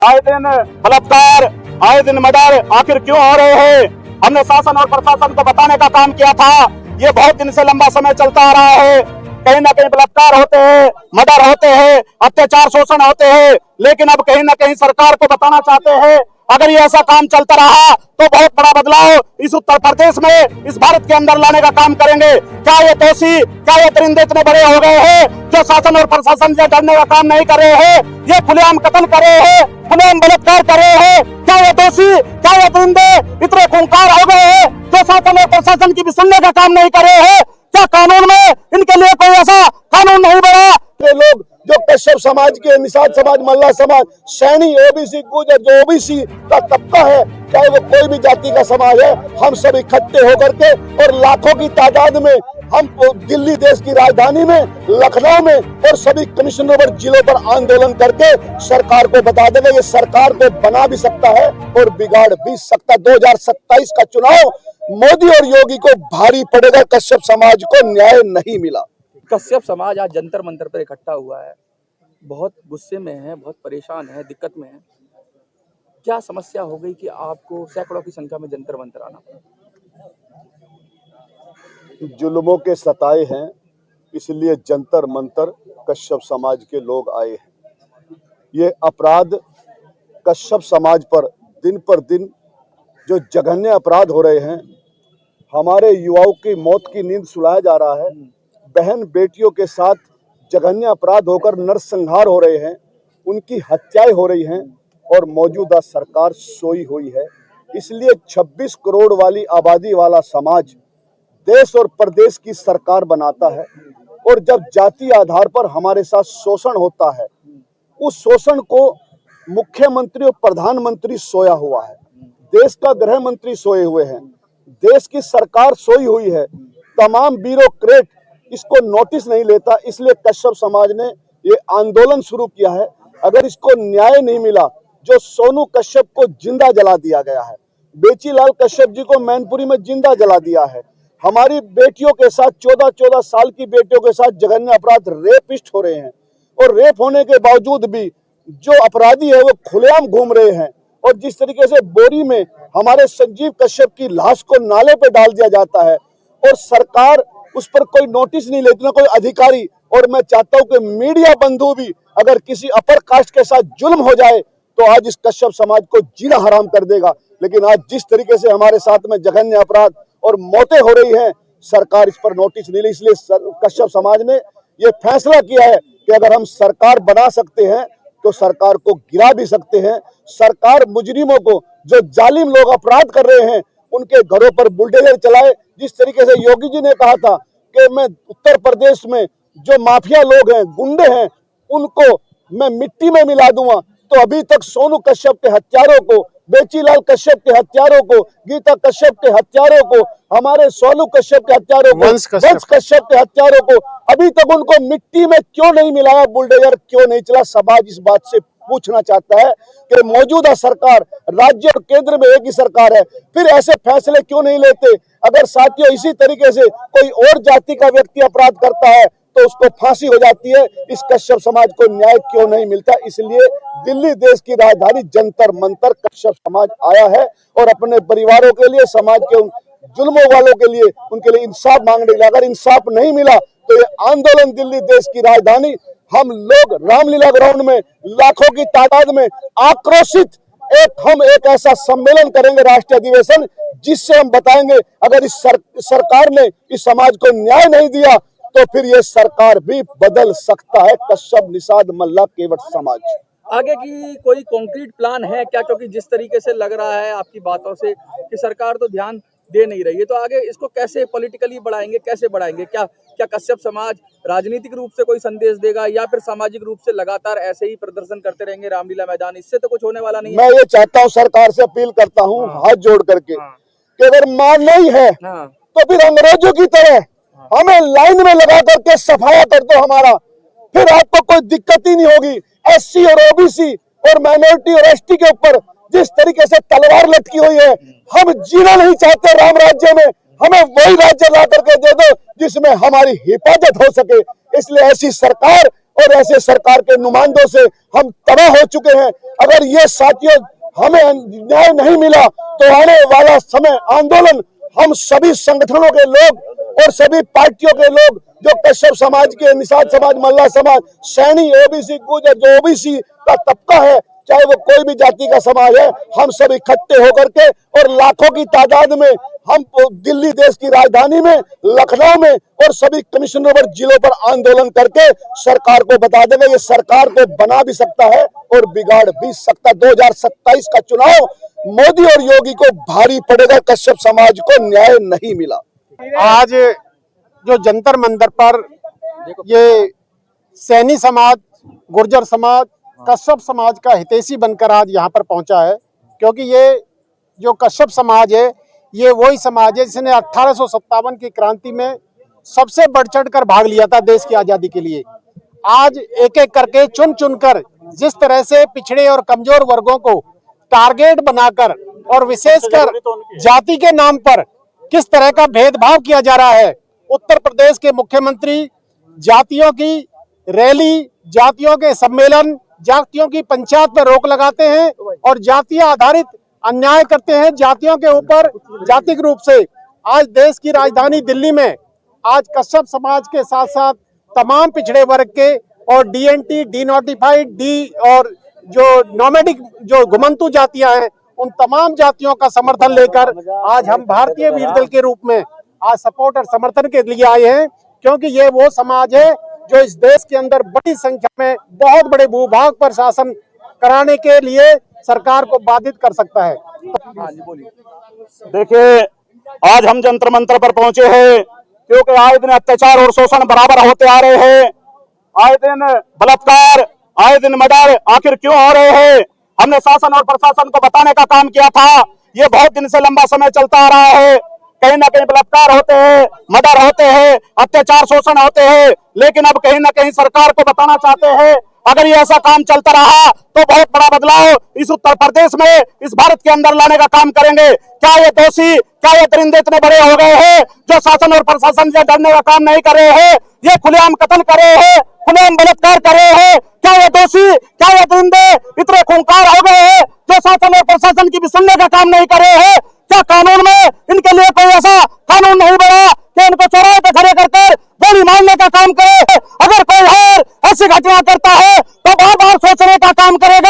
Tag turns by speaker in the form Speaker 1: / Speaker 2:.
Speaker 1: आए दिन बलात्कार, आए दिन मर्डर आखिर क्यों हो रहे हैं? हमने शासन और प्रशासन को बताने का काम किया था। ये बहुत दिन से लंबा समय चलता आ रहा है। कहीं ना कहीं बलात्कार होते हैं, मर्डर होते हैं, अत्याचार शोषण होते हैं, लेकिन अब कहीं ना कहीं सरकार को बताना चाहते हैं अगर ये ऐसा काम चलता रहा तो बहुत बड़ा बदलाव इस उत्तर प्रदेश में, इस भारत के अंदर लाने का काम करेंगे। क्या ये दोषी, क्या ये दरिंदे इतने बड़े हो गए हैं जो शासन और प्रशासन से डरने का काम नहीं कर रहे हैं? ये खुलेआम कत्ल कर रहे हैं, खुलेआम बलात्कार कर रहे हैं। क्या ये दोषी, क्या ये दरिंदे इतने खूंखार हो गए हैं जो शासन और प्रशासन की भी सुनने का काम नहीं कर रहे हैं? क्या कानून में इनके लिए कोई ऐसा कानून नहीं बना?
Speaker 2: ये लोग जो कश्यप समाज के, निषाद समाज, मल्ला समाज, सैनी, ओबीसी, गुजर, जो ओबीसी का तबका है, चाहे वो कोई भी जाति का समाज है, हम सब इकट्ठे होकर के और लाखों की तादाद में हम दिल्ली देश की राजधानी में, लखनऊ में और सभी कमिश्नरों पर, जिलों पर आंदोलन करके सरकार को बता देंगे। ये सरकार को बना भी सकता है और बिगाड़ भी सकता है। 2027 का चुनाव मोदी और योगी को भारी पड़ेगा। कश्यप समाज को न्याय नहीं मिला।
Speaker 3: कश्यप समाज आज जंतर मंतर पर इकट्ठा हुआ है, बहुत गुस्से में है, बहुत परेशान है, दिक्कत में है। क्या समस्या हो गई कि आपको सैकड़ों की संख्या में जंतर मंतर आना पड़ा?
Speaker 2: जुल्मों के सताए हैं, इसलिए जंतर मंतर कश्यप समाज के लोग आए हैं। ये अपराध कश्यप समाज पर दिन पर दिन जो जघन्य अपराध हो रहे हैं, हमारे युवाओं की मौत की नींद सुलाया जा रहा है, बहन बेटियों के साथ जघन्य अपराध होकर नरसंहार हो रहे हैं, उनकी हत्याएं हो रही हैं और मौजूदा सरकार सोई हुई है। इसलिए 26 करोड़ वाली आबादी वाला समाज देश और प्रदेश की सरकार बनाता है और जब जाति आधार पर हमारे साथ शोषण होता है, उस शोषण को मुख्यमंत्री और प्रधानमंत्री सोया हुआ है, देश का गृह मंत्री सोए हुए हैं, देश की सरकार सोई हुई है, तमाम ब्यूरोक्रेट इसको नोटिस नहीं लेता। इसलिए कश्यप समाज ने ये आंदोलन शुरू किया है। अगर इसको न्याय नहीं मिला, जो सोनू कश्यप को जिंदा जला दिया गया है, बेचीलाल कश्यप जी को मैनपुरी में जिंदा जला दिया है, हमारी बेटियों के साथ 14-14 साल की बेटियों के साथ जघन्य अपराध, रेपिस्ट हो रहे हैं और रेप होने के बावजूद भी जो अपराधी है वो खुलेआम घूम रहे हैं। और जिस तरीके से बोरी में हमारे संजीव कश्यप की लाश को नाले पे डाल दिया जाता है और सरकार उस पर कोई नोटिस नहीं लेती, ना कोई अधिकारी। और मैं चाहता हूं कि मीडिया बंधु भी अगर किसी अपर कास्ट के साथ जुल्म हो जाए तो आज इस कश्यप समाज को जीना हराम कर देगा। लेकिन आज जिस तरीके से हमारे साथ में जघन्य अपराध और मौतें हो रही हैं, सरकार इस पर नोटिस नहीं ली। इसलिए कश्यप समाज ने ये फैसला किया है कि अगर हम सरकार बना सकते हैं तो सरकार को गिरा भी सकते हैं। सरकार मुजरिमों को, जो जालिम लोग अपराध कर रहे हैं, उनके घरों पर बुलडोजर चलाए। जिस तरीके से योगी जी ने कहा था कि मैं उत्तर प्रदेश में जो माफिया लोग हैं, गुंडे हैं, उनको मैं मिट्टी में मिला दूंगा, तो अभी तक सोनू कश्यप के हत्यारों को, बेचीलाल कश्यप के हत्यारों को, गीता कश्यप के हत्यारों को, हमारे सोनू कश्यप के हत्यारों को, वंश कश्यप के हत्यारों को अभी तक उनको मिट्टी में क्यों नहीं मिलाया, बुलडोजर क्यों नहीं चला? समाज इस बात से पूछना चाहता है कि मौजूदा सरकार, राज्य और केंद्र में एक ही सरकार है, फिर ऐसे फैसले क्यों नहीं लेते? अगर साथियों इसी तरीके से कोई और जाति का व्यक्ति अपराध करता है तो उसको फांसी हो जाती है, इस कश्यप समाज को न्याय क्यों नहीं मिलता? इसलिए दिल्ली देश की राजधानी जंतर मंतर कश्यप समाज आया है और अपने परिवारों के लिए, समाज के उन जुल्मों वालों के लिए, उनके लिए इंसाफ मांगने के लिए। अगर इंसाफ नहीं मिला तो ये आंदोलन दिल्ली देश की राजधानी, हम लोग रामलीला ग्राउंड में लाखों की तादाद में आक्रोशित हम एक ऐसा सम्मेलन करेंगे, राष्ट्रीय अधिवेशन, जिससे हम बताएंगे अगर इस सरकार ने इस समाज को न्याय नहीं दिया तो फिर ये सरकार भी बदल सकता है। कश्यप, निषाद, मल्ला, केवट समाज।
Speaker 3: आगे की कोई कॉन्क्रीट प्लान है क्या? क्योंकि जिस तरीके से लग रहा है आपकी बातों से कि सरकार तो ध्यान दे नहीं रही है, तो आगे इसको कैसे पॉलिटिकली बढ़ाएंगे, कैसे बढ़ाएंगे? क्या कश्यप समाज राजनीतिक रूप से कोई संदेश देगा या फिर सामाजिक रूप से लगातार ऐसे ही प्रदर्शन करते रहेंगे रामलीला मैदान? इससे तो कुछ होने वाला नहीं है।
Speaker 2: मैं ये चाहता हूँ, सरकार से अपील करता हूँ हाथ जोड़ करके कि अगर मान नहीं है तो फिर अंग्रेजों की तरह हमें लाइन में लगा करके सफाया कर दो हमारा, फिर आपको कोई दिक्कत ही नहीं होगी। एससी और ओबीसी और माइनॉरिटी और एसटी के ऊपर जिस तरीके से तलवार लटकी हुई है, हम जीना नहीं चाहते राम राज्य में। हमें वही राज्य ला करके दे दो जिसमें हमारी हिफाजत हो सके। इसलिए ऐसी सरकार और ऐसे सरकार के नुमाइंदों से हम तबाह हो चुके हैं। अगर ये साथियों हमें न्याय नहीं मिला तो आने वाला समय आंदोलन हम सभी संगठनों के लोग और सभी पार्टियों के लोग जो कश्यप समाज के, निषाद समाज, मल्ला समाज, सैनी, ओबीसी, गुर्जर, जो ओबीसी का तबका है, चाहे वो कोई भी जाति का समाज है, हम सब इकट्ठे होकर के और लाखों की तादाद में हम दिल्ली, देश की राजधानी में, लखनऊ में और सभी कमिश्नर जिलों पर आंदोलन करके सरकार को बता देंगे। ये सरकार को बना भी सकता है और बिगाड़ भी सकता है। 2027 का चुनाव मोदी और योगी को भारी पड़ेगा। कश्यप समाज को न्याय नहीं मिला।
Speaker 4: आज जो जंतर मंतर पर ये सैनी समाज, गुर्जर समाज, कश्यप समाज का हितैषी बनकर आज यहाँ पर पहुंचा है, क्योंकि ये जो कश्यप समाज है ये वही समाज है जिसने 1857 की क्रांति में सबसे बढ़ चढ़ कर भाग लिया था देश की आजादी के लिए। आज एक एक करके चुन चुनकर जिस तरह से पिछड़े और कमजोर वर्गों को टारगेट बनाकर और विशेषकर जाति के नाम पर किस तरह का भेदभाव किया जा रहा है। उत्तर प्रदेश के मुख्यमंत्री जातियों की रैली, जातियों के सम्मेलन, जातियों की पंचायत पर रोक लगाते हैं और जातीय आधारित अन्याय करते हैं जातियों के ऊपर जातिक रूप से। आज देश की राजधानी दिल्ली में आज कश्यप समाज के साथ साथ तमाम पिछड़े वर्ग के और डीएनटी, डी नोटिफाइड, डी और जो नॉमेडिक जो घुमंतु जातियां हैं, उन तमाम जातियों का समर्थन लेकर आज हम भारतीय वीर दल के रूप में आज सपोर्ट और समर्थन के लिए आए हैं, क्योंकि ये वो समाज है जो इस देश के अंदर बड़ी संख्या में बहुत बड़े भूभाग पर शासन कराने के लिए सरकार को बाधित कर सकता है।
Speaker 1: देखिए, आज हम जंतर मंतर पर पहुंचे हैं क्योंकि आए दिन अत्याचार और शोषण बराबर होते आ रहे हैं। आए दिन बलात्कार, आए दिन मर्डर आखिर क्यों हो रहे हैं? हमने शासन और प्रशासन को बताने का काम किया था। ये बहुत दिन से लंबा समय चलता आ रहा है। कहीं ना कहीं बलात्कार होते हैं, मर्डर होते हैं, अत्याचार शोषण होते हैं, लेकिन अब कहीं ना कहीं सरकार को बताना चाहते हैं अगर ये ऐसा काम चलता रहा तो बहुत बड़ा बदलाव इस उत्तर प्रदेश में, इस भारत के अंदर लाने का काम करेंगे। क्या ये दोषी, क्या ये दरिंदे इतने बड़े हो गए हैं जो शासन और प्रशासन से डरने का काम नहीं कर रहे हैं? ये खुलेआम कत्ल कर रहे हैं, खुलेआम बलात्कार कर रहे हैं। क्या ये दोषी, क्या ये दरिंदे इतने खूंखार हो गए हैं जो शासन और प्रशासन की भी सुनने का काम नहीं कर रहे हैं? क्या कानून में इनके लिए कोई ऐसा कानून नहीं बना कि इनको चौराहे पे खड़े कर गोली मारने का काम करे? अगर कोई और ऐसी घटना करता है